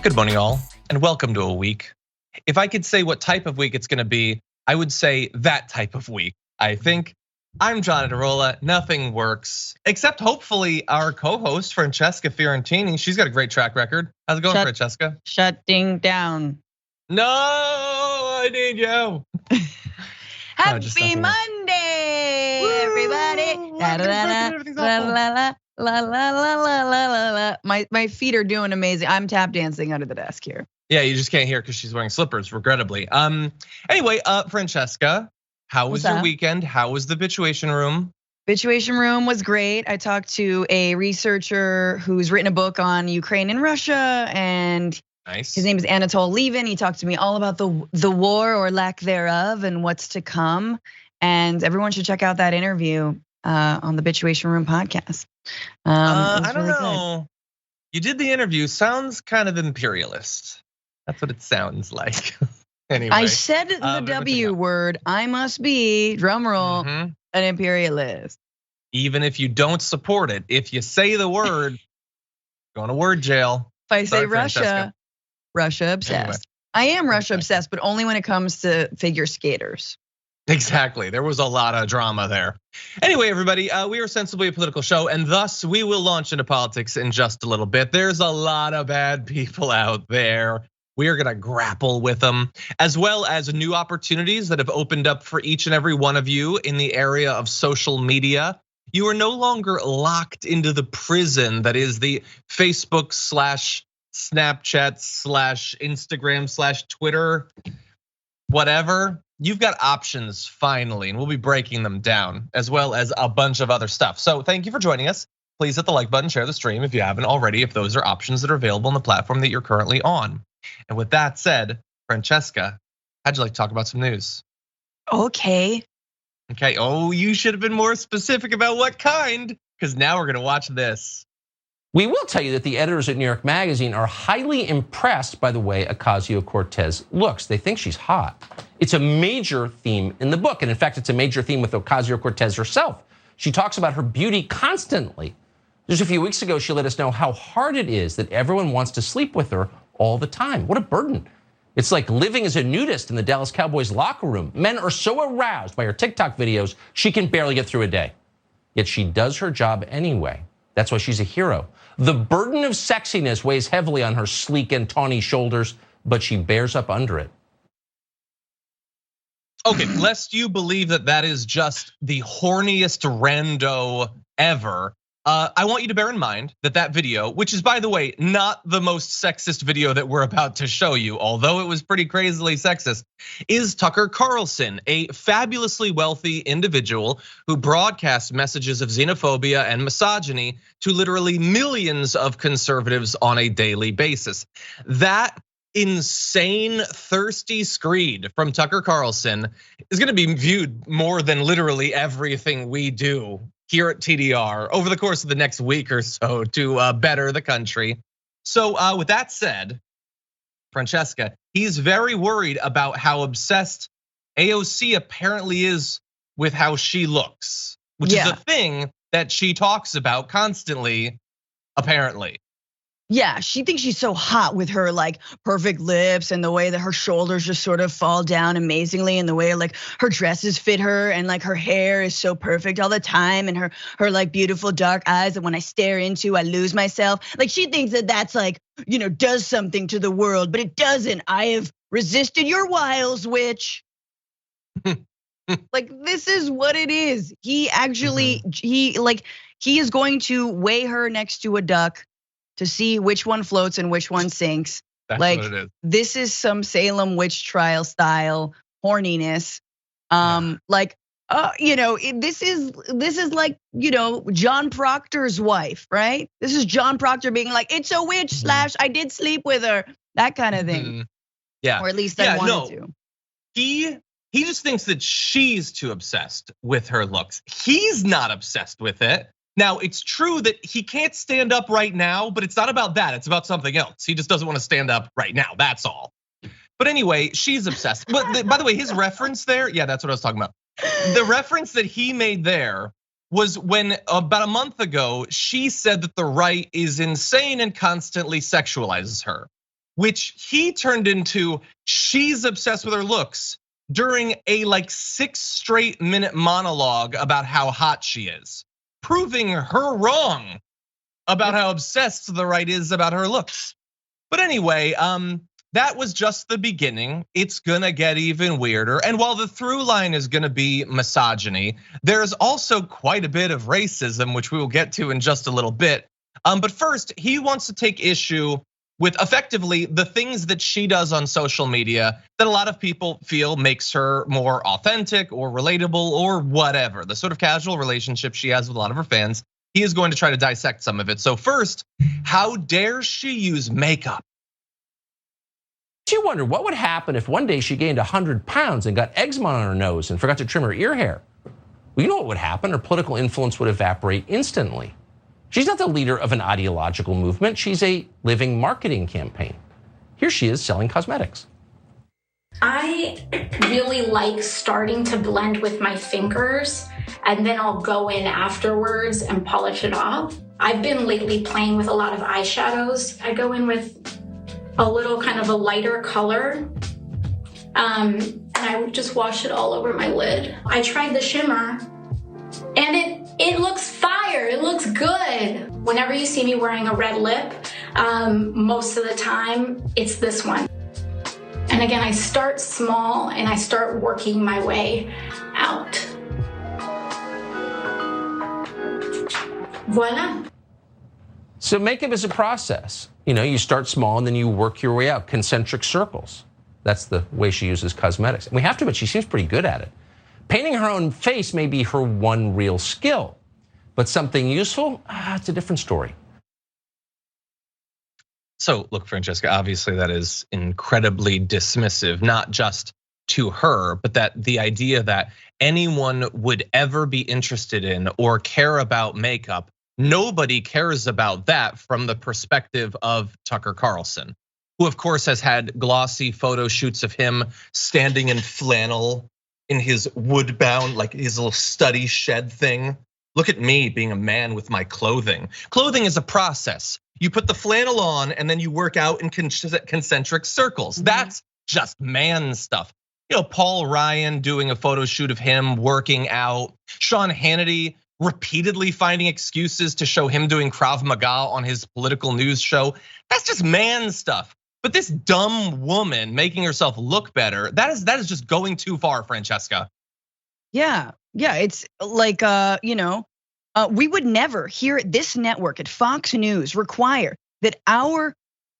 Good morning, all, and welcome to a week. If I could say what type of week it's gonna be, I would say that type of week. I think I'm John Aderola, nothing works, except hopefully our co-host, Francesca Fiorentini. She's got a great track record. How's it going, Francesca? Shutting down. No, I need you. Happy Monday, everybody. La la la la la. My feet are doing amazing. I'm tap dancing under the desk here. Yeah, you just can't hear because she's wearing slippers, regrettably. Anyway, Francesca, how was your weekend? How was the Bituation Room? Bituation Room was great. I talked to a researcher who's written a book on Ukraine and Russia, and nice. His name is Anatol Levin. He talked to me all about the war or lack thereof and what's to come. And everyone should check out that interview on the Bituation Room podcast. I don't know. Good. You did the interview. Sounds kind of imperialist. That's what it sounds like. Anyway, I said the W word. I must be, drum roll, an imperialist. Even if you don't support it, if you say the word, going to word jail. If I say Russia, Russia obsessed. Anyway. I am Russia obsessed, but only when it comes to figure skaters. Exactly, there was a lot of drama there. Anyway, everybody, we are sensibly a political show, and thus we will launch into politics in just a little bit. There's a lot of bad people out there. We are gonna grapple with them, as well as new opportunities that have opened up for each and every one of you in the area of social media. You are no longer locked into the prison that is the Facebook / Snapchat / Instagram / Twitter, whatever. You've got options finally, and we'll be breaking them down, as well as a bunch of other stuff. So thank you for joining us. Please hit the like button, share the stream if you haven't already, if those are options that are available on the platform that you're currently on. And with that said, Francesca, how'd you like to talk about some news? Okay. Oh, you should have been more specific about what kind, because now we're gonna watch this. We will tell you that the editors at New York Magazine are highly impressed by the way Ocasio-Cortez looks. They think she's hot. It's a major theme in the book, and in fact, it's a major theme with Ocasio-Cortez herself. She talks about her beauty constantly. Just a few weeks ago, she let us know how hard it is that everyone wants to sleep with her all the time. What a burden. It's like living as a nudist in the Dallas Cowboys locker room. Men are so aroused by her TikTok videos, she can barely get through a day. Yet she does her job anyway. That's why she's a hero. The burden of sexiness weighs heavily on her sleek and tawny shoulders, but she bears up under it. Okay, lest you believe that that is just the horniest rando ever, I want you to bear in mind that that video, which is, by the way, not the most sexist video that we're about to show you, although it was pretty crazily sexist, is Tucker Carlson, a fabulously wealthy individual who broadcasts messages of xenophobia and misogyny to literally millions of conservatives on a daily basis. That insane, thirsty screed from Tucker Carlson is gonna be viewed more than literally everything we do here at TDR over the course of the next week or so to better the country. So with that said, Francesca, he's very worried about how obsessed AOC apparently is with how she looks, which is a thing that she talks about constantly, apparently. Yeah, she thinks she's so hot with her like perfect lips and the way that her shoulders just sort of fall down amazingly, and the way like her dresses fit her, and like her hair is so perfect all the time, and her like beautiful dark eyes that when I stare into I lose myself. Like she thinks that that's like, does something to the world, but it doesn't. I have resisted your wiles, witch. Like this is what it is. He actually he is going to weigh her next to a duck to see which one floats and which one sinks. That's what it is. This is some Salem witch trial style horniness. This is like, John Proctor's wife, right? This is John Proctor being like, it's a witch / I did sleep with her, that kind of thing. Yeah. Or at least I wanted to. He just thinks that she's too obsessed with her looks. He's not obsessed with it. Now, it's true that he can't stand up right now, but it's not about that. It's about something else. He just doesn't want to stand up right now, that's all. But anyway, she's obsessed. But by the way, his reference there, yeah, that's what I was talking about. The reference that he made there was when about a month ago, she said that the right is insane and constantly sexualizes her. which he turned into she's obsessed with her looks during a like 6 straight minute monologue about how hot she is, proving her wrong about how obsessed the right is about her looks. But anyway, that was just the beginning. It's gonna get even weirder. And while the through line is gonna be misogyny, there's also quite a bit of racism, which we will get to in just a little bit. But first, he wants to take issue with effectively the things that she does on social media that a lot of people feel makes her more authentic or relatable or whatever. The sort of casual relationship she has with a lot of her fans. He is going to try to dissect some of it. So first, how dare she use makeup? She wondered what would happen if one day she gained 100 pounds and got eczema on her nose and forgot to trim her ear hair. Well, you know what would happen? Her political influence would evaporate instantly. She's not the leader of an ideological movement. She's a living marketing campaign. Here she is selling cosmetics. I really like starting to blend with my fingers, and then I'll go in afterwards and polish it off. I've been lately playing with a lot of eyeshadows. I go in with a little kind of a lighter color, and I would just wash it all over my lid. I tried the shimmer, and it looks fire, it looks good. Whenever you see me wearing a red lip, most of the time, it's this one. And again, I start small and I start working my way out. Voila. So makeup is a process. You start small and then you work your way out, concentric circles. That's the way she uses cosmetics. And we have to admit, she seems pretty good at it. Painting her own face may be her one real skill, but something useful, it's a different story. So look, Francesca, obviously that is incredibly dismissive, not just to her, but that the idea that anyone would ever be interested in or care about makeup, nobody cares about that from the perspective of Tucker Carlson, who of course has had glossy photo shoots of him standing in flannel in his wood-bound, like his little study shed thing. Look at me being a man with my clothing. Clothing is a process. You put the flannel on and then you work out in concentric circles. That's just man stuff. Paul Ryan doing a photo shoot of him working out. Sean Hannity repeatedly finding excuses to show him doing Krav Maga on his political news show. That's just man stuff. But this dumb woman making herself look better, that is just going too far, Francesca. Yeah, it's like, we would never here at this network at Fox News require that our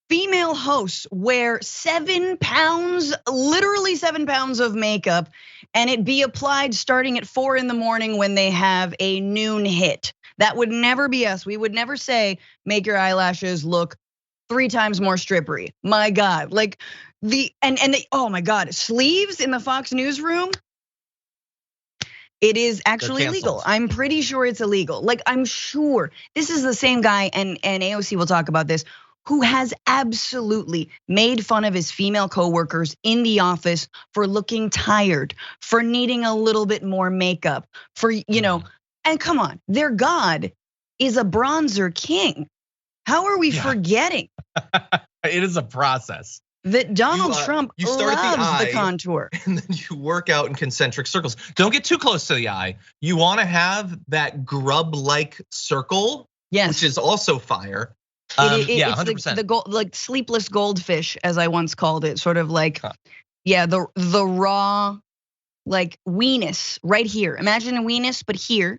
female hosts wear 7 pounds, literally 7 pounds of makeup, and it be applied starting at 4 in the morning when they have a noon hit. That would never be us. We would never say, make your eyelashes look 3 times more strippery. My God, like oh my God, sleeves in the Fox newsroom. It is actually illegal. I'm pretty sure it's illegal. Like, I'm sure this is the same guy, and AOC will talk about this, who has absolutely made fun of his female coworkers in the office for looking tired, for needing a little bit more makeup, for, and come on, their God is a bronzer king. How are we forgetting? It is a process. That Donald Trump loves the contour. And then you work out in concentric circles. Don't get too close to the eye. You wanna have that grub-like circle, which is also fire. Yeah, 100%. It's the gold, like sleepless goldfish, as I once called it, sort of like, the raw, like weenus right here. Imagine a weenus, but here.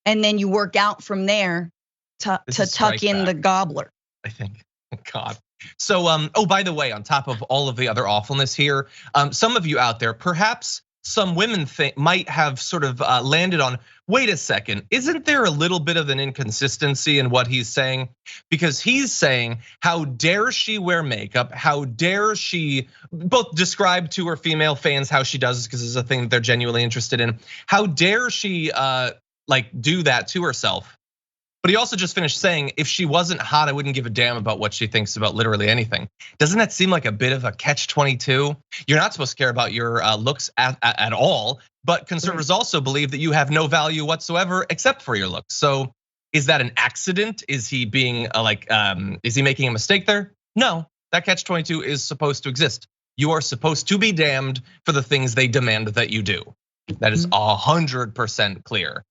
And then you work out from there to tuck in the gobbler. I think, God. So, by the way, on top of all of the other awfulness here, some of you out there, perhaps some women might have sort of landed on, wait a second, isn't there a little bit of an inconsistency in what he's saying? Because he's saying, how dare she wear makeup? How dare she both describe to her female fans how she does this, because it's a thing that they're genuinely interested in. How dare she do that to herself? But he also just finished saying, if she wasn't hot, I wouldn't give a damn about what she thinks about literally anything. Doesn't that seem like a bit of a catch-22? You're not supposed to care about your looks at all, but conservatives also believe that you have no value whatsoever except for your looks. So is that an accident? Is he being is he making a mistake there? No, That catch-22 is supposed to exist. You are supposed to be damned for the things they demand that you do. That is 100% clear.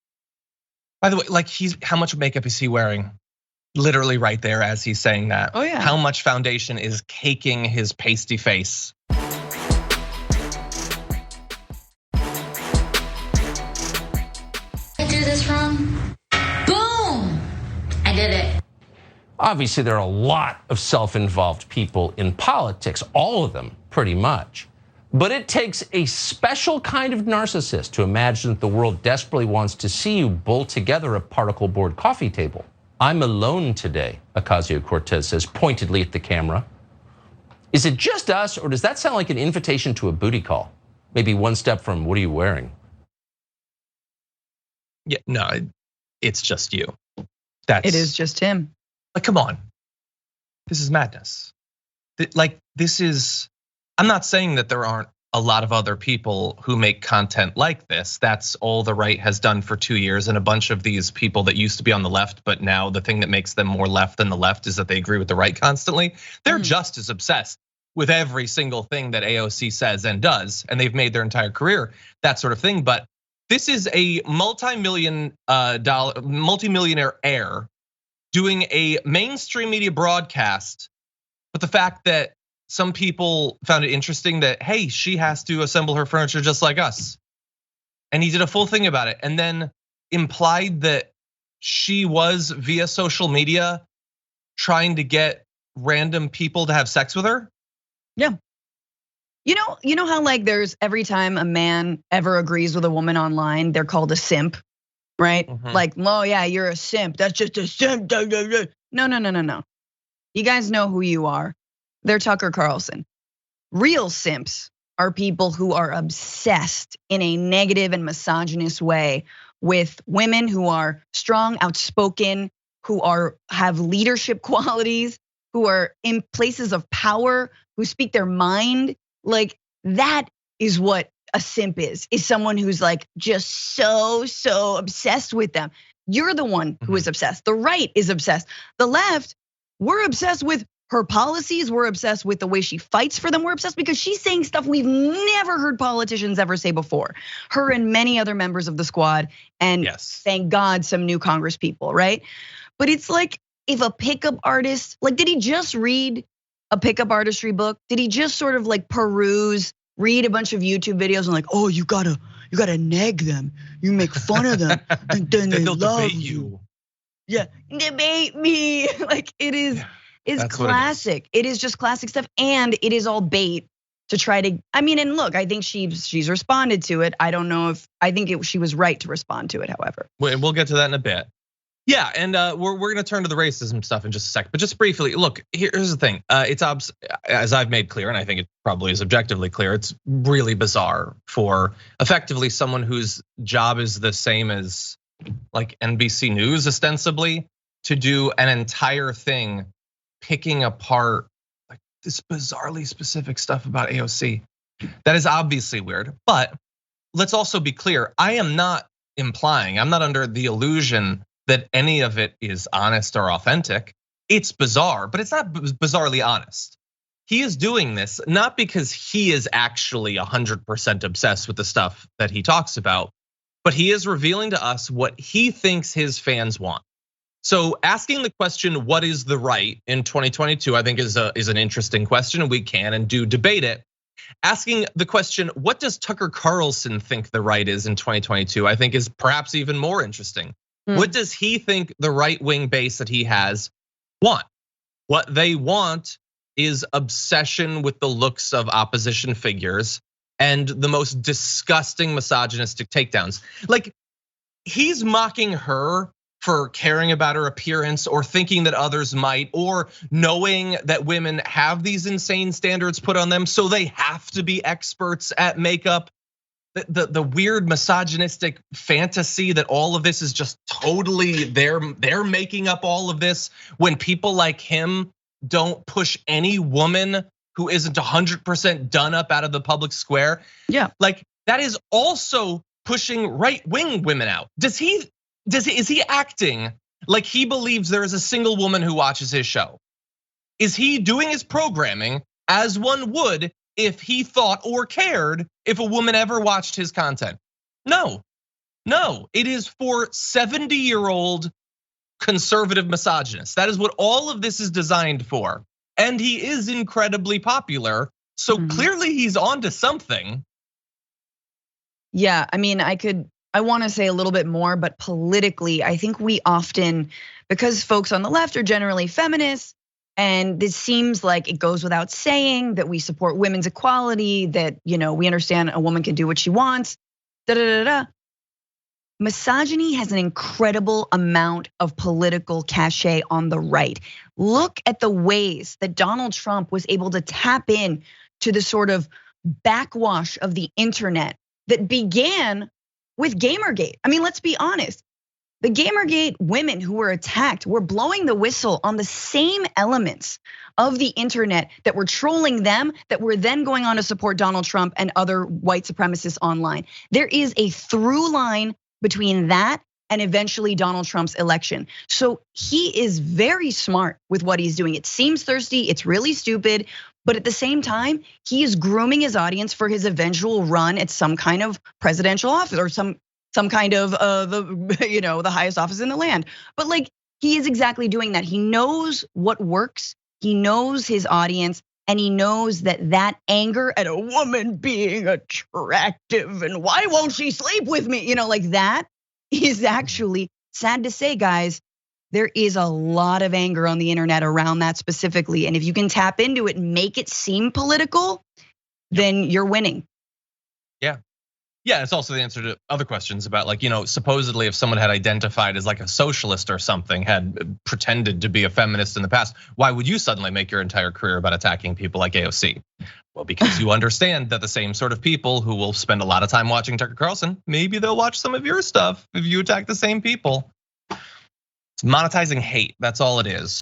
By the way, like how much makeup is he wearing? Literally right there as he's saying that. Oh yeah. How much foundation is caking his pasty face? I do this wrong. Boom! I did it. Obviously, there are a lot of self-involved people in politics, all of them, pretty much. But it takes a special kind of narcissist to imagine that the world desperately wants to see you bull together a particle board coffee table. I'm alone today, Ocasio-Cortez says pointedly at the camera. Is it just us, or does that sound like an invitation to a booty call? Maybe one step from what are you wearing? Yeah, no, it's just you. It is just him. Like, come on. This is madness. Like, this is, I'm not saying that there aren't a lot of other people who make content like this. That's all the right has done for 2 years. And a bunch of these people that used to be on the left, but now the thing that makes them more left than the left is that they agree with the right constantly. They're just as obsessed with every single thing that AOC says and does. And they've made their entire career that sort of thing. But this is a multi-millionaire heir doing a mainstream media broadcast. But the fact that some people found it interesting that, hey, she has to assemble her furniture just like us. And he did a full thing about it and then implied that she was via social media trying to get random people to have sex with her. Yeah. You know how like there's every time a man ever agrees with a woman online, they're called a simp, right? Like, oh yeah, you're a simp. That's just a simp. No. You guys know who you are. They're Tucker Carlson. Real simps are people who are obsessed in a negative and misogynist way with women who are strong, outspoken, who have leadership qualities, who are in places of power, who speak their mind. Like that is what a simp is someone who's like just so obsessed with them. You're the one who is obsessed. The right is obsessed. The left, we're obsessed with her policies. We're obsessed with the way she fights for them. We're obsessed because she's saying stuff we've never heard politicians ever say before. Her and many other members of the squad, and thank God some new Congress people, right? But it's like if a pickup artist, like did he just read a pickup artistry book? Did he just sort of like read a bunch of YouTube videos and like, oh, you gotta nag them, you make fun of them, and then they'll love you. Yeah, debate me. Like it is. It's classic. It is just classic stuff, and it is all bait to try to. I mean, and look, I think she's responded to it. I don't know if she was right to respond to it. However, we'll get to that in a bit. Yeah, and we're gonna turn to the racism stuff in just a sec. But just briefly, look, here's the thing. It's as I've made clear, and I think it probably is objectively clear. It's really bizarre for effectively someone whose job is the same as like NBC News ostensibly to do an entire thing picking apart like this bizarrely specific stuff about AOC. That is obviously weird, but let's also be clear. I am not implying, I'm not under the illusion that any of it is honest or authentic. It's bizarre, but it's not bizarrely honest. He is doing this not because he is actually 100% obsessed with the stuff that he talks about, but he is revealing to us what he thinks his fans want. So asking the question, what is the right in 2022, I think is an interesting question, and we can and do debate it. Asking the question, what does Tucker Carlson think the right is in 2022, I think is perhaps even more interesting. What does he think the right wing base that he has want? What they want is obsession with the looks of opposition figures and the most disgusting misogynistic takedowns. Like he's mocking her for caring about her appearance or thinking that others might, or knowing that women have these insane standards put on them, so they have to be experts at makeup. The weird misogynistic fantasy that all of this is just totally they're making up all of this when people like him don't push any woman who isn't 100% done up out of the public square. Yeah, like that is also pushing right-wing women out. Is he acting like he believes there is a single woman who watches his show? Is he doing his programming as one would if he thought or cared if a woman ever watched his content? No, it is for 70-year-old conservative misogynists. That is what all of this is designed for. And he is incredibly popular. So clearly he's onto something. Yeah, I mean, I want to say a little bit more, but politically, I think we often, because folks on the left are generally feminists, and this seems like it goes without saying that we support women's equality, that we understand a woman can do what she wants, Misogyny has an incredible amount of political cachet on the right. Look at the ways that Donald Trump was able to tap in to the sort of backwash of the internet that began with Gamergate. I mean, let's be honest. The Gamergate women who were attacked were blowing the whistle on the same elements of the internet that were trolling them, that were then going on to support Donald Trump and other white supremacists online. There is a through line between that and eventually Donald Trump's election. So he is very smart with what he's doing. It seems thirsty, it's really stupid, but at the same time, he is grooming his audience for his eventual run at some kind of presidential office or some kind of the highest office in the land. But like, he is exactly doing that. He knows what works, he knows his audience, and he knows that anger at a woman being attractive and why won't she sleep with me? Like that is actually, sad to say, guys, there is a lot of anger on the internet around that specifically. And if you can tap into it and make it seem political, then you're winning. Yeah, it's also the answer to other questions about like, supposedly if someone had identified as like a socialist or something, had pretended to be a feminist in the past, why would you suddenly make your entire career about attacking people like AOC? Well, because you understand that the same sort of people who will spend a lot of time watching Tucker Carlson, maybe they'll watch some of your stuff if you attack the same people. It's monetizing hate, that's all it is.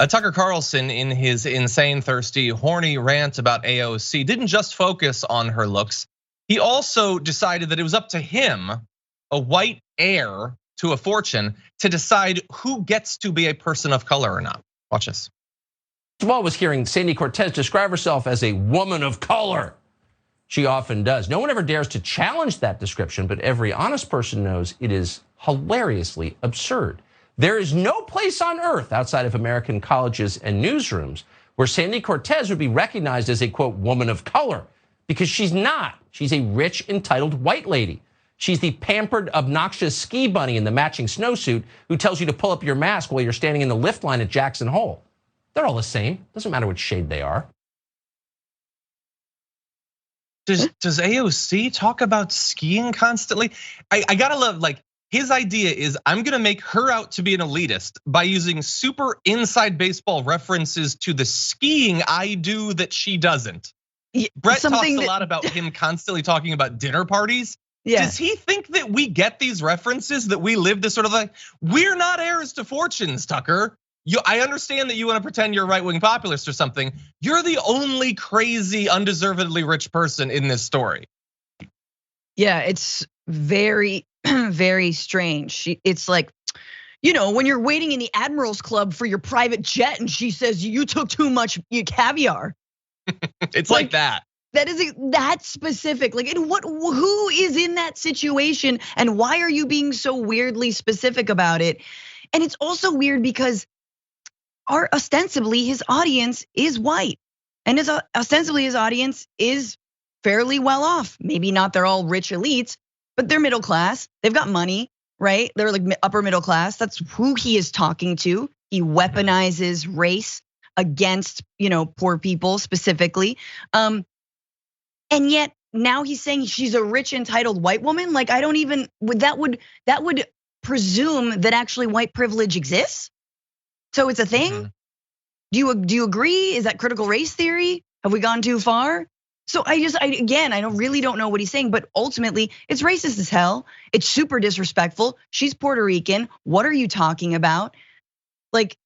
Tucker Carlson, in his insane, thirsty, horny rant about AOC, didn't just focus on her looks. He also decided that it was up to him, a white heir to a fortune, to decide who gets to be a person of color or not. Watch this. Jamal was hearing Sandy Cortez describe herself as a woman of color. She often does. No one ever dares to challenge that description, but every honest person knows it is hilariously absurd. There is no place on earth outside of American colleges and newsrooms where Sandy Cortez would be recognized as a, quote, woman of color, because she's not. She's a rich, entitled white lady. She's the pampered, obnoxious ski bunny in the matching snowsuit who tells you to pull up your mask while you're standing in the lift line at Jackson Hole. They're all the same. Doesn't matter what shade they are. Does AOC talk about skiing constantly? I gotta love, like, his idea is I'm gonna make her out to be an elitist by using super inside baseball references to the skiing I do that she doesn't. Brett talks a lot about him constantly talking about dinner parties. Yeah. Does he think that we get these references, that we live this sort of like, we're not heirs to fortunes, Tucker. I understand that you want to pretend you're a right-wing populist or something. You're the only crazy, undeservedly rich person in this story. Yeah, it's very, very strange. It's like, when you're waiting in the Admirals Club for your private jet and she says you took too much caviar. It's like that. That is that specific. Like, who is in that situation and why are you being so weirdly specific about it? And it's also weird because ostensibly his audience is white, and ostensibly his audience is fairly well off. Maybe not, they're all rich elites, but they're middle class. They've got money, right? They're like upper middle class. That's who he is talking to. He weaponizes race against, poor people specifically. And yet now he's saying she's a rich, entitled white woman. Like, I don't even, that would presume that actually white privilege exists. So it's a thing. Mm-hmm. Do you agree? Is that critical race theory? Have we gone too far? So I really don't know what he's saying, but ultimately it's racist as hell. It's super disrespectful. She's Puerto Rican. What are you talking about? Like,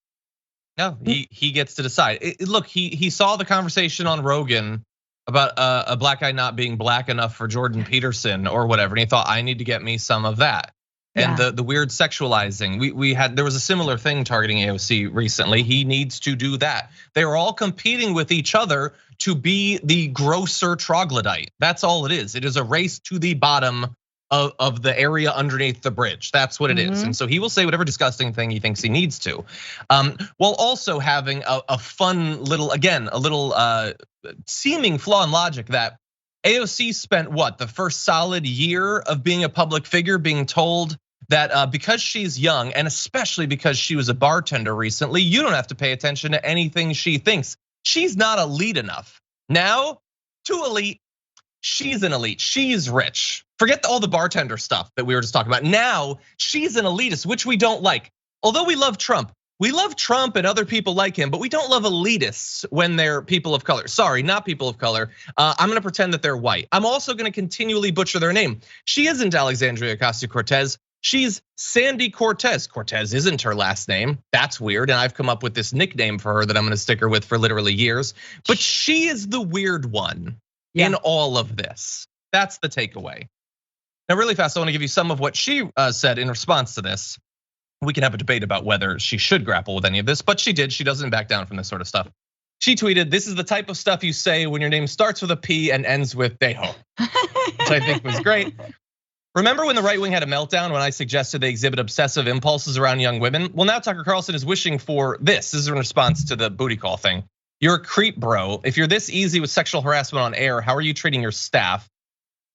no, he gets to decide. Look, he saw the conversation on Rogan about a black guy not being black enough for Jordan Peterson or whatever, and he thought, I need to get me some of that. and the weird sexualizing. There was a similar thing targeting AOC recently. He needs to do that. They are all competing with each other to be the grosser troglodyte. That's all it is. It is a race to the bottom of the area underneath the bridge. That's what it is. And so he will say whatever disgusting thing he thinks he needs to, while also having a fun little, again, a little seeming flaw in logic that AOC spent the first solid year of being a public figure being told that because she's young, and especially because she was a bartender recently, you don't have to pay attention to anything she thinks. She's not elite enough. Now, too elite, she's an elite, she's rich. Forget all the bartender stuff that we were just talking about. Now, she's an elitist, which we don't like. Although we love Trump. We love Trump and other people like him, but we don't love elitists when they're people of color. Sorry, not people of color. I'm gonna pretend that they're white. I'm also gonna continually butcher their name. She isn't Alexandria Ocasio-Cortez. She's Sandy Cortez. Cortez isn't her last name. That's weird. And I've come up with this nickname for her that I'm gonna stick her with for literally years. But she is the weird one in all of this. That's the takeaway. Now, really fast, I wanna give you some of what she said in response to this. We can have a debate about whether she should grapple with any of this, but she did. She doesn't back down from this sort of stuff. She tweeted, "This is the type of stuff you say when your name starts with a P and ends with Dejo," which I think was great. Remember when the right wing had a meltdown when I suggested they exhibit obsessive impulses around young women? Well, now Tucker Carlson is wishing for this. This is in response to the booty call thing. "You're a creep, bro. If you're this easy with sexual harassment on air, how are you treating your staff?"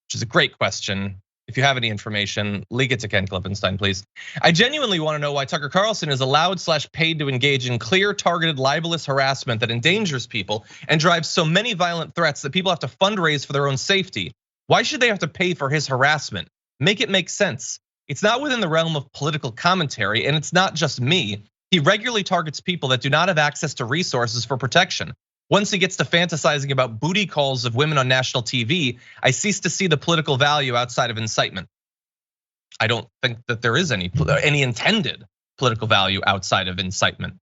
Which is a great question. If you have any information, leak it to Ken Klippenstein, please. "I genuinely want to know why Tucker Carlson is allowed / paid to engage in clear, targeted, libelous harassment that endangers people and drives so many violent threats that people have to fundraise for their own safety. Why should they have to pay for his harassment? Make it make sense. It's not within the realm of political commentary, and it's not just me. He regularly targets people that do not have access to resources for protection. Once he gets to fantasizing about booty calls of women on national TV, I cease to see the political value outside of incitement." I don't think that there is any intended political value outside of incitement.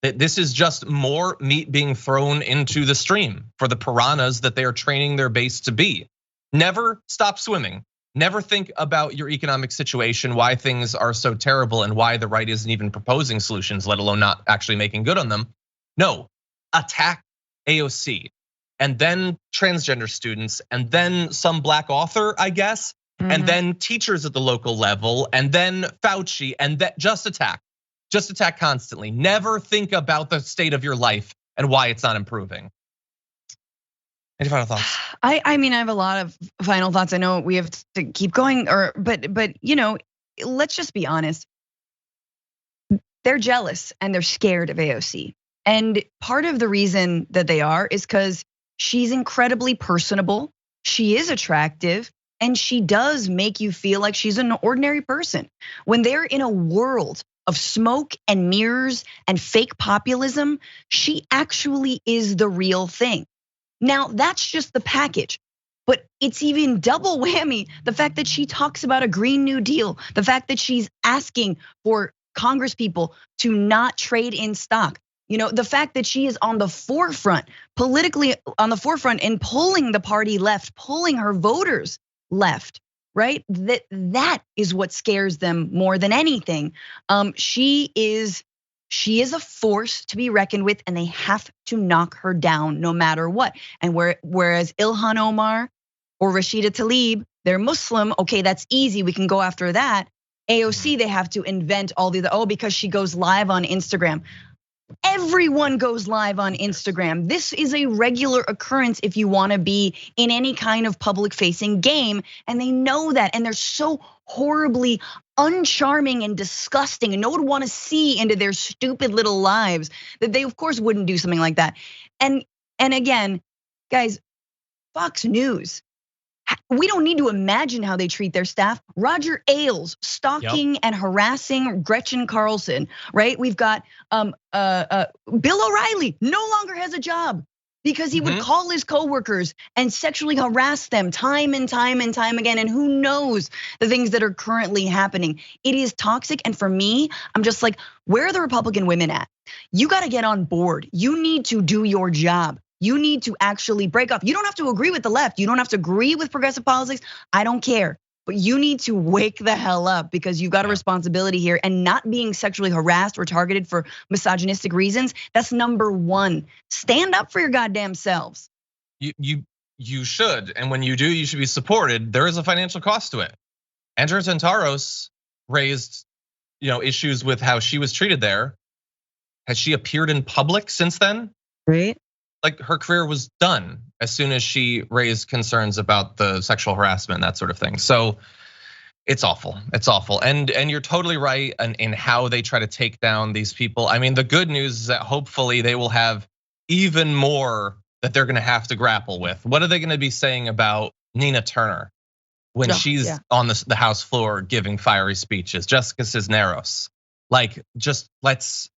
This is just more meat being thrown into the stream for the piranhas that they are training their base to be. Never stop swimming. Never think about your economic situation, why things are so terrible and why the right isn't even proposing solutions, let alone not actually making good on them. No, attack AOC, and then transgender students, and then some black author, I guess, and then teachers at the local level, and then Fauci, and that just attack constantly. Never think about the state of your life and why it's not improving. Any final thoughts? I mean, I have a lot of final thoughts. I know we have to keep going, but let's just be honest. They're jealous and they're scared of AOC. And part of the reason that they are is because she's incredibly personable, she is attractive, and she does make you feel like she's an ordinary person. When they're in a world of smoke and mirrors and fake populism, she actually is the real thing. Now, that's just the package, but it's even double whammy. The fact that she talks about a Green New Deal, the fact that she's asking for Congress people to not trade in stock. The fact that she is on the forefront, politically on the forefront in pulling the party left, pulling her voters left, right? That is what scares them more than anything. She is a force to be reckoned with, and they have to knock her down no matter what. And whereas Ilhan Omar or Rashida Tlaib, they're Muslim, okay, that's easy, we can go after that. AOC, they have to invent all because she goes live on Instagram. Everyone goes live on Instagram. This is a regular occurrence if you want to be in any kind of public facing game, and they know that, and they're so horribly uncharming and disgusting, and no one would want to see into their stupid little lives that they of course wouldn't do something like that. And again, guys, Fox News, we don't need to imagine how they treat their staff. Roger Ailes stalking and harassing Gretchen Carlson, right? We've got Bill O'Reilly no longer has a job because he would call his coworkers and sexually harass them time and time and time again. And who knows the things that are currently happening. It is toxic. And for me, I'm just like, where are the Republican women at? You got to get on board. You need to do your job. You need to actually break off. You don't have to agree with the left. You don't have to agree with progressive politics. I don't care. but you need to wake the hell up because you've got a responsibility here, and not being sexually harassed or targeted for misogynistic reasons. That's number one. Stand up for your goddamn selves. You should, and when you do, you should be supported. There is a financial cost to it. Andrea Tantaros raised, issues with how she was treated there. Has she appeared in public since then? Right. Like her career was done as soon as she raised concerns about the sexual harassment, that sort of thing. So it's awful. It's awful. And you're totally right in how they try to take down these people. I mean, the good news is that hopefully they will have even more that they're gonna have to grapple with. What are they gonna be saying about Nina Turner when she's on the House floor giving fiery speeches? Jessica Cisneros. Like, just let's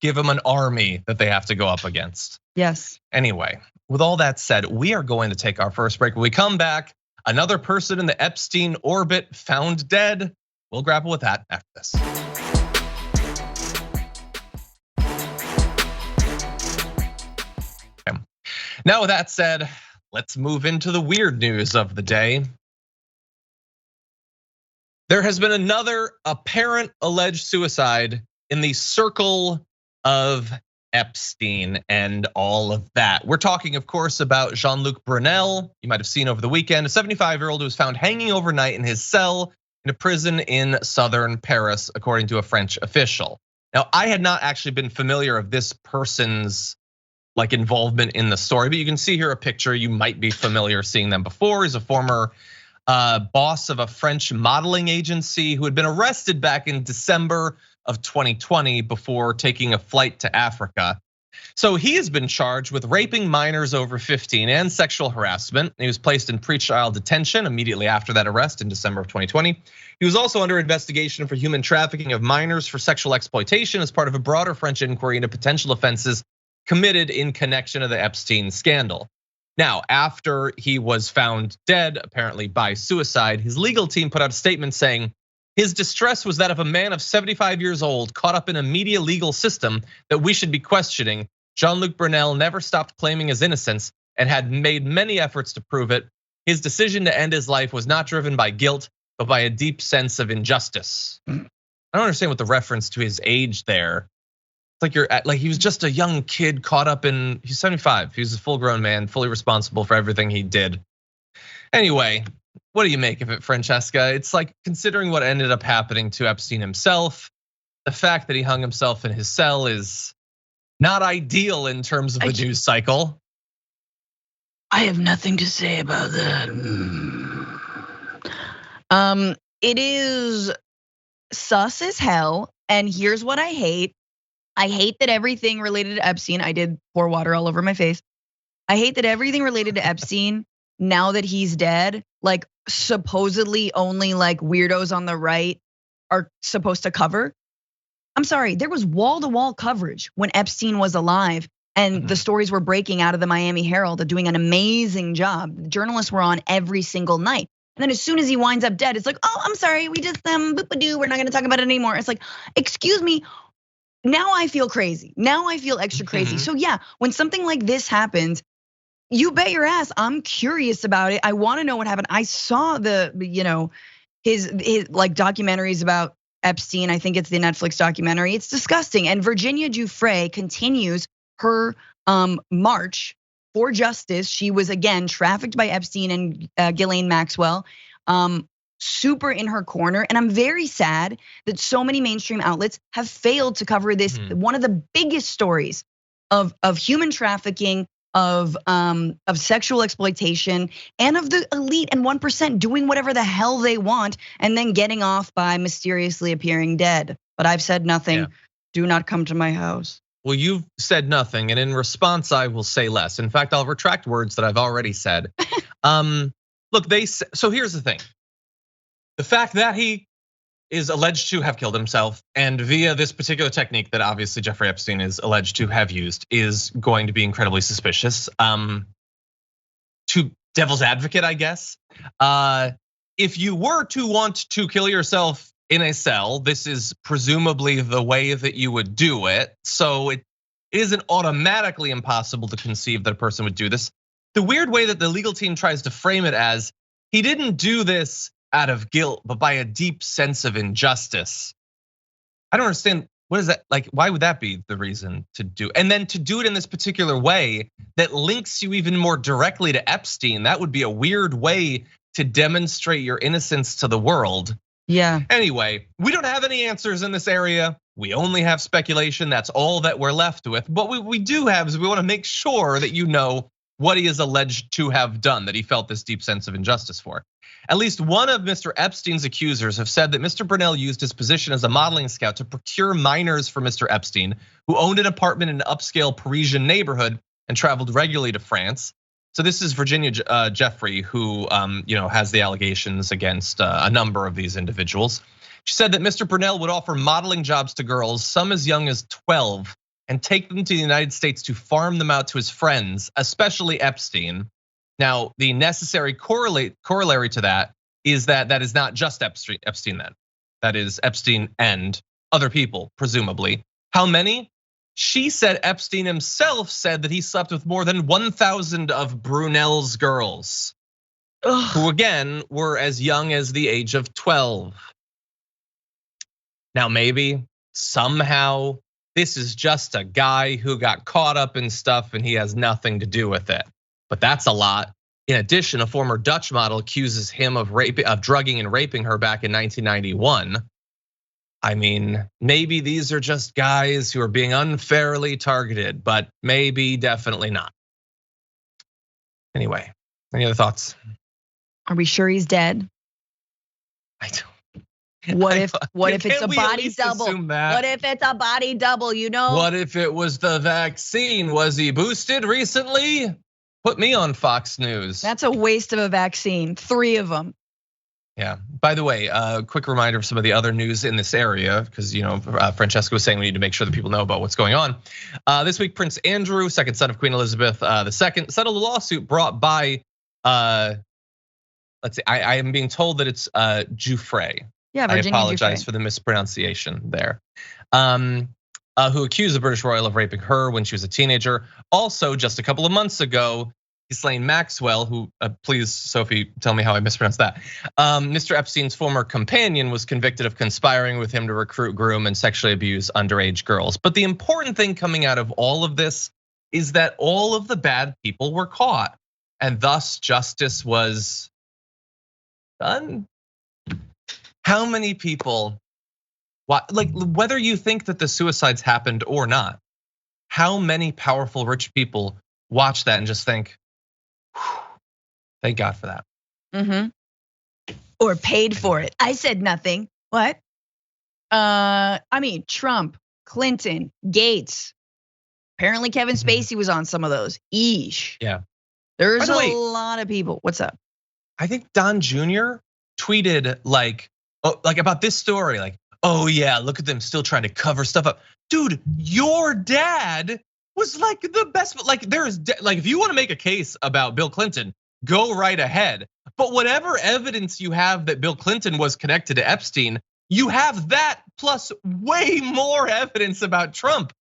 give them an army that they have to go up against. Yes. Anyway, with all that said, we are going to take our first break. When we come back, another person in the Epstein orbit found dead. We'll grapple with that after this. Okay. Now, with that said, let's move into the weird news of the day. There has been another apparent alleged suicide in the circle of Epstein and all of that. We're talking, of course, about Jean-Luc Brunel. You might have seen over the weekend, a 75-year-old who was found hanging overnight in his cell in a prison in southern Paris, according to a French official. Now, I had not actually been familiar of this person's involvement in the story, but you can see here a picture. You might be familiar seeing them before. He's a former boss of a French modeling agency who had been arrested back in December of 2020 before taking a flight to Africa. So he has been charged with raping minors over 15 and sexual harassment. He was placed in pretrial detention immediately after that arrest in December of 2020. He was also under investigation for human trafficking of minors for sexual exploitation as part of a broader French inquiry into potential offenses committed in connection to the Epstein scandal. Now, after he was found dead, apparently by suicide, his legal team put out a statement saying his distress was that of a man of 75 years old caught up in a media legal system that we should be questioning. Jean-Luc Brunel never stopped claiming his innocence and had made many efforts to prove it. His decision to end his life was not driven by guilt, but by a deep sense of injustice. I don't understand what the reference to his age there. It's like he was just a young kid caught up in, he's 75. He was a full grown man, fully responsible for everything he did. Anyway, what do you make of it, Francesca? It's like, considering what ended up happening to Epstein himself, the fact that he hung himself in his cell is not ideal in terms of the news cycle. I have nothing to say about that. It is sus as hell, and here's what I hate. I hate that everything related to Epstein, I did pour water all over my face. I hate that everything related to Epstein, now that he's dead, supposedly only weirdos on the right are supposed to cover. I'm sorry, there was wall-to-wall coverage when Epstein was alive, and the stories were breaking out of the Miami Herald, doing an amazing job. The journalists were on every single night. And then as soon as he winds up dead, it's like, oh, I'm sorry, we just boop-a-doo, we're not gonna talk about it anymore. It's like, excuse me. Now I feel crazy. Now I feel extra crazy. So yeah, when something like this happens, you bet your ass I'm curious about it. I want to know what happened. I saw the, his documentaries about Epstein. I think it's the Netflix documentary. It's disgusting. And Virginia Giuffre continues her march for justice. She was again trafficked by Epstein and Ghislaine Maxwell. Super in her corner, and I'm very sad that so many mainstream outlets have failed to cover this. One of the biggest stories of human trafficking, of sexual exploitation, and of the elite and 1% doing whatever the hell they want and then getting off by mysteriously appearing dead. But I've said nothing. Yeah. Do not come to my house. Well, you've said nothing, and in response, I will say less. In fact, I'll retract words that I've already said. Look, so here's the thing. The fact that he is alleged to have killed himself, and via this particular technique that obviously Jeffrey Epstein is alleged to have used, is going to be incredibly suspicious. To devil's advocate, I guess. If you were to want to kill yourself in a cell, this is presumably the way that you would do it. So it isn't automatically impossible to conceive that a person would do this. The weird way that the legal team tries to frame it as, he didn't do this out of guilt, but by a deep sense of injustice. I don't understand. What is that? Like, why would that be the reason to do? And then to do it in this particular way that links you even more directly to Epstein, that would be a weird way to demonstrate your innocence to the world. Yeah. Anyway, we don't have any answers in this area. We only have speculation. That's all that we're left with. But what we do have is we want to make sure that you know what he is alleged to have done, that he felt this deep sense of injustice for. At least one of Mr. Epstein's accusers have said that Mr. Brunel used his position as a modeling scout to procure minors for Mr. Epstein, who owned an apartment in an upscale Parisian neighborhood and traveled regularly to France. So this is Virginia Jeffrey, who has the allegations against a number of these individuals. She said that Mr. Brunel would offer modeling jobs to girls, some as young as 12, and take them to the United States to farm them out to his friends, especially Epstein. Now, the necessary corollary to that is that is not just Epstein then. That is Epstein and other people, presumably. How many? She said Epstein himself said that he slept with more than 1,000 of Brunel's girls, who again were as young as the age of 12. Now, maybe somehow this is just a guy who got caught up in stuff and he has nothing to do with it. But that's a lot. In addition, a former Dutch model accuses him of drugging and raping her back in 1991. I mean, maybe these are just guys who are being unfairly targeted, but maybe definitely not. Anyway, any other thoughts? Are we sure he's dead? I don't. What if it's a body double? That? What if it's a body double, you know? What if it was the vaccine? Was he boosted recently? Put me on Fox News. That's a waste of a vaccine, 3 of them. Yeah, by the way, quick reminder of some of the other news in this area, because Francesca was saying we need to make sure that people know about what's going on. This week, Prince Andrew, second son of Queen Elizabeth II, settled a lawsuit brought by, let's see, I am being told that it's Giuffre. Yeah, Virginia I apologize Giuffre. for the mispronunciation there. Who accused the British royal of raping her when she was a teenager. Also, just a couple of months ago, Ghislaine Maxwell, who, please, Sophie, tell me how I mispronounced that. Mr. Epstein's former companion was convicted of conspiring with him to recruit, groom, and sexually abuse underage girls. But the important thing coming out of all of this is that all of the bad people were caught, and thus justice was done. How many people, like whether you think that the suicides happened or not, how many powerful rich people watch that and just think, thank God for that. Or paid for it. I said nothing. What? I mean, Trump, Clinton, Gates. Apparently Kevin Spacey was on some of those. Eesh. Yeah. There's a lot of people. What's up? I think Don Jr. tweeted like about this story, like, oh yeah, look at them still trying to cover stuff up. Dude, your dad was like the best, like if you want to make a case about Bill Clinton, go right ahead. But whatever evidence you have that Bill Clinton was connected to Epstein, you have that plus way more evidence about Trump.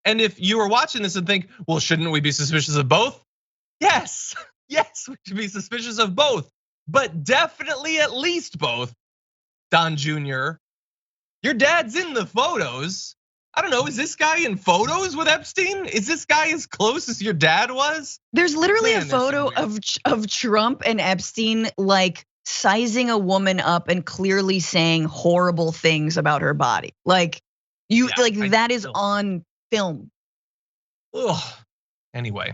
And if you were watching this and think, well, shouldn't we be suspicious of both? Yes, we should be suspicious of both, but definitely at least both. Don Jr., your dad's in the photos. I don't know, is this guy in photos with Epstein? Is this guy as close as your dad was? There's literally a photo of Trump and Epstein like sizing a woman up and clearly saying horrible things about her body. Like that is on film. Ugh. Anyway,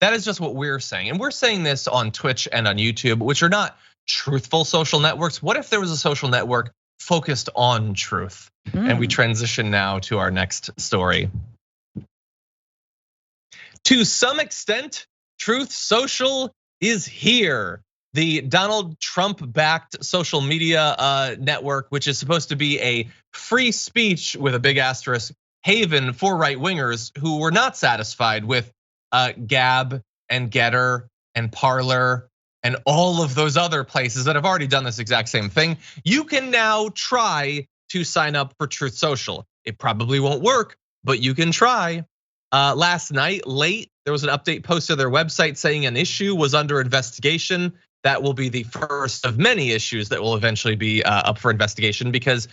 that is just what we're saying. And we're saying this on Twitch and on YouTube, which are not truthful social networks. What if there was a social network focused on truth? And we transition now to our next story. To some extent, Truth Social is here. The Donald Trump-backed social media network, which is supposed to be a free speech with a big asterisk haven for right-wingers who were not satisfied with Gab and Getter and Parler and all of those other places that have already done this exact same thing. You can now try to sign up for Truth Social. It probably won't work, but you can try. Last night, late, there was an update posted to their website saying an issue was under investigation that will be the first of many issues that will eventually be up for investigation, because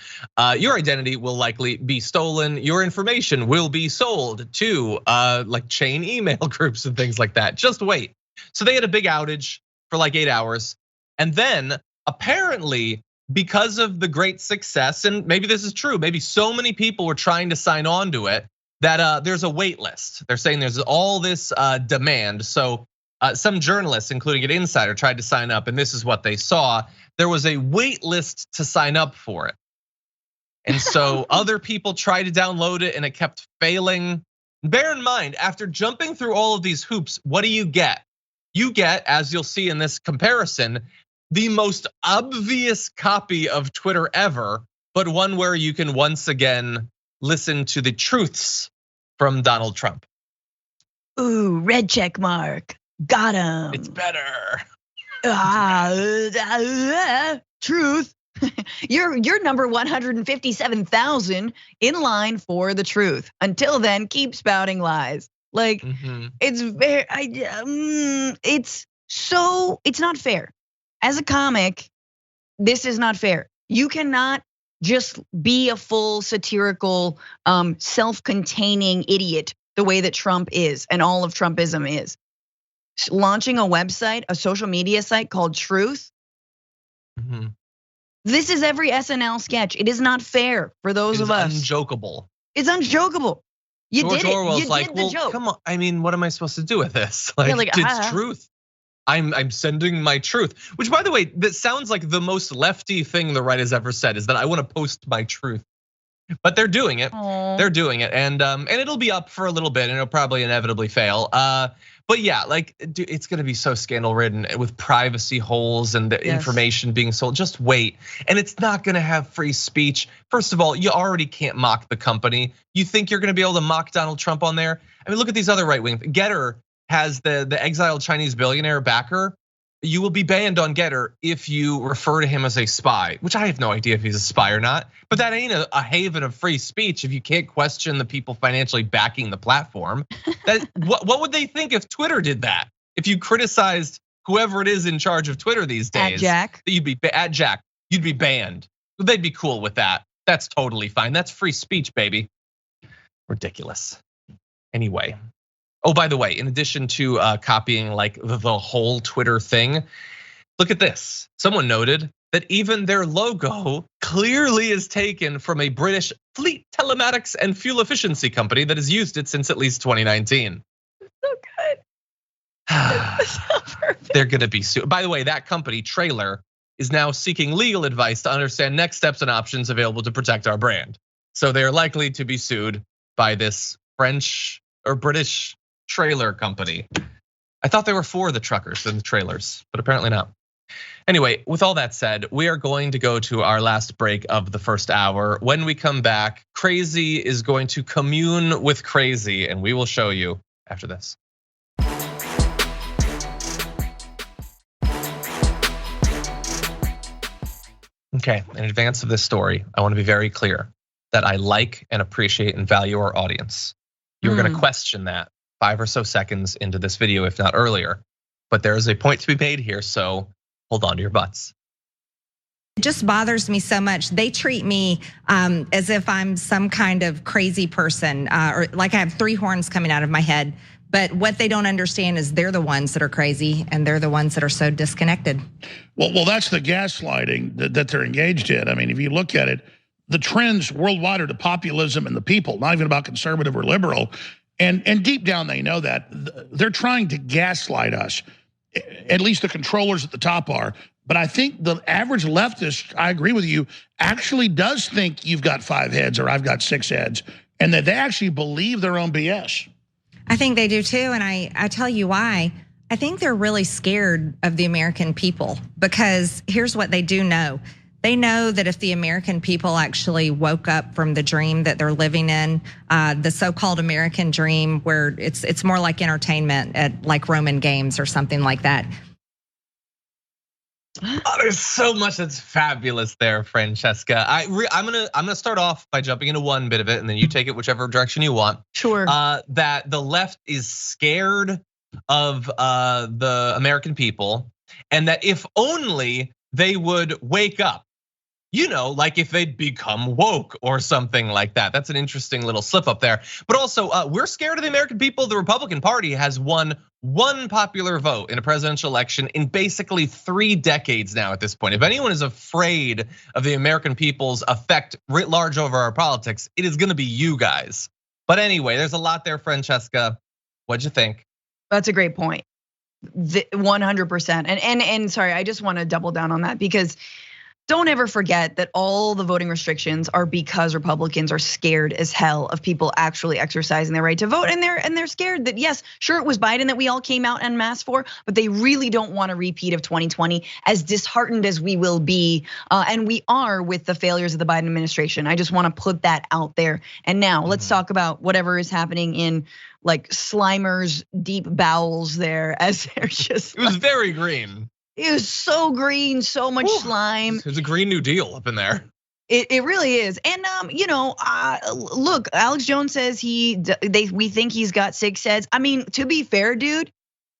your identity will likely be stolen. Your information will be sold to like chain email groups and things like that. Just wait. So they had a big outage for like 8 hours. And then apparently, because of the great success, and maybe this is true, maybe so many people were trying to sign on to it that there's a wait list. They're saying there's all this demand. So some journalists, including an insider, tried to sign up, and this is what they saw. There was a wait list to sign up for it. And so other people tried to download it and it kept failing. Bear in mind, after jumping through all of these hoops, what do you get? You get, as you'll see in this comparison, the most obvious copy of Twitter ever, but one where you can once again listen to the truths from Donald Trump. Ooh, red check mark. Got him. It's better. Truth. You're number 157,000 in line for the truth. Until then, keep spouting lies. Like it's very, it's not fair. As a comic, this is not fair. You cannot just be a full satirical, self-containing idiot the way that Trump is and all of Trumpism is. Launching a website, a social media site called Truth. This is every SNL sketch. It is not fair for those of us. Unjokeable. It's unjokeable. You George did it. Orwell's You like, did the well, joke. come on. I mean, what am I supposed to do with this? Like it's truth. I'm sending my truth. Which, by the way, that sounds like the most lefty thing the right has ever said, is that I want to post my truth. But they're doing it. Aww. They're doing it, and it'll be up for a little bit, and it'll probably inevitably fail. But yeah, like it's gonna be so scandal ridden with privacy holes and the information being sold. Just wait, and it's not gonna have free speech. First of all, you already can't mock the company. You think you're gonna be able to mock Donald Trump on there? I mean, look at these other right wing. Getter has the exiled Chinese billionaire backer. You will be banned on Getter if you refer to him as a spy, which I have no idea if he's a spy or not. But that ain't a haven of free speech if you can't question the people financially backing the platform. What would they think if Twitter did that? If you criticized whoever it is in charge of Twitter these days, at Jack, you'd be banned. They'd be cool with that. That's totally fine. That's free speech, baby. Ridiculous. Anyway. Oh, by the way, in addition to copying like the whole Twitter thing, look at this. Someone noted that even their logo clearly is taken from a British fleet telematics and fuel efficiency company that has used it since at least 2019. So good. It's so perfect. They're gonna be sued. By the way, that company, Trailer, is now seeking legal advice to understand next steps and options available to protect our brand. So they're likely to be sued by this French or British trailer company. I thought they were for the truckers and the trailers, but apparently not. Anyway, with all that said, we are going to go to our last break of the first hour. When we come back, Crazy is going to commune with Crazy, and we will show you after this. Okay, in advance of this story, I want to be very clear that I like and appreciate and value our audience. You're gonna question that 5 or so seconds into this video, if not earlier. But there is a point to be made here, so hold on to your butts. It just bothers me so much. They treat me as if I'm some kind of crazy person, or like I have 3 horns coming out of my head. But what they don't understand is they're the ones that are crazy, and they're the ones that are so disconnected. Well, that's the gaslighting that they're engaged in. I mean, if you look at it, the trends worldwide are to populism and the people, not even about conservative or liberal. And deep down, they know that. They're trying to gaslight us. At least the controllers at the top are. But I think the average leftist, I agree with you, actually does think you've got 5 heads or I've got 6 heads, and that they actually believe their own BS. I think they do too, and I tell you why. I think they're really scared of the American people, because here's what they do know. They know that if the American people actually woke up from the dream that they're living in, the so-called American dream, where it's more like entertainment at like Roman games or something like that. Oh, there's so much that's fabulous there, Francesca. I'm gonna start off by jumping into one bit of it, and then you take it whichever direction you want. Sure. That the left is scared of the American people. and that if only they would wake up, like if they'd become woke or something like that. That's an interesting little slip up there. But also, we're scared of the American people. The Republican Party has won one popular vote in a presidential election in basically 3 decades now at this point. If anyone is afraid of the American people's effect writ large over our politics, it is gonna be you guys. But anyway, there's a lot there, Francesca. What'd you think? That's a great point. 100%. And sorry, I just want to double down on that, because don't ever forget that all the voting restrictions are because Republicans are scared as hell of people actually exercising their right to vote. And they're scared that, yes, sure, it was Biden that we all came out en masse for, but they really don't want a repeat of 2020, as disheartened as we will be. And we are with the failures of the Biden administration. I just want to put that out there. And now let's talk about whatever is happening in like Slimer's deep bowels there, as they're just. It was very green. It was so green, so much slime. There's a Green New Deal up in there. It really is. And look, Alex Jones says we think he's got 6 heads. I mean, to be fair, dude,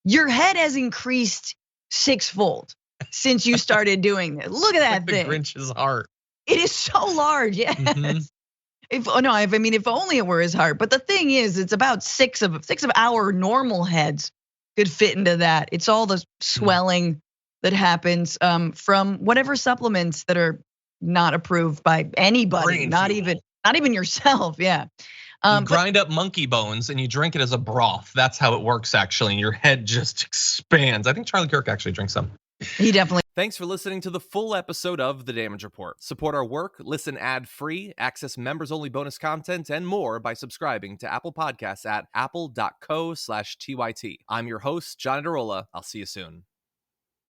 your head has increased 6-fold since you started doing this. Look at that thing. The Grinch's heart. It is so large, yes. If only it were his heart. But the thing is, it's about 6 of our normal heads could fit into that. It's all the swelling that happens from whatever supplements that are not approved by anybody, not even yourself. Yeah. You grind up monkey bones and you drink it as a broth. That's how it works, actually. And your head just expands. I think Charlie Kirk actually drinks some. He definitely. Thanks for listening to the full episode of The Damage Report. Support our work, listen ad-free, access members-only bonus content, and more by subscribing to Apple Podcasts at apple.co/TYT. I'm your host, John Adarola. I'll see you soon.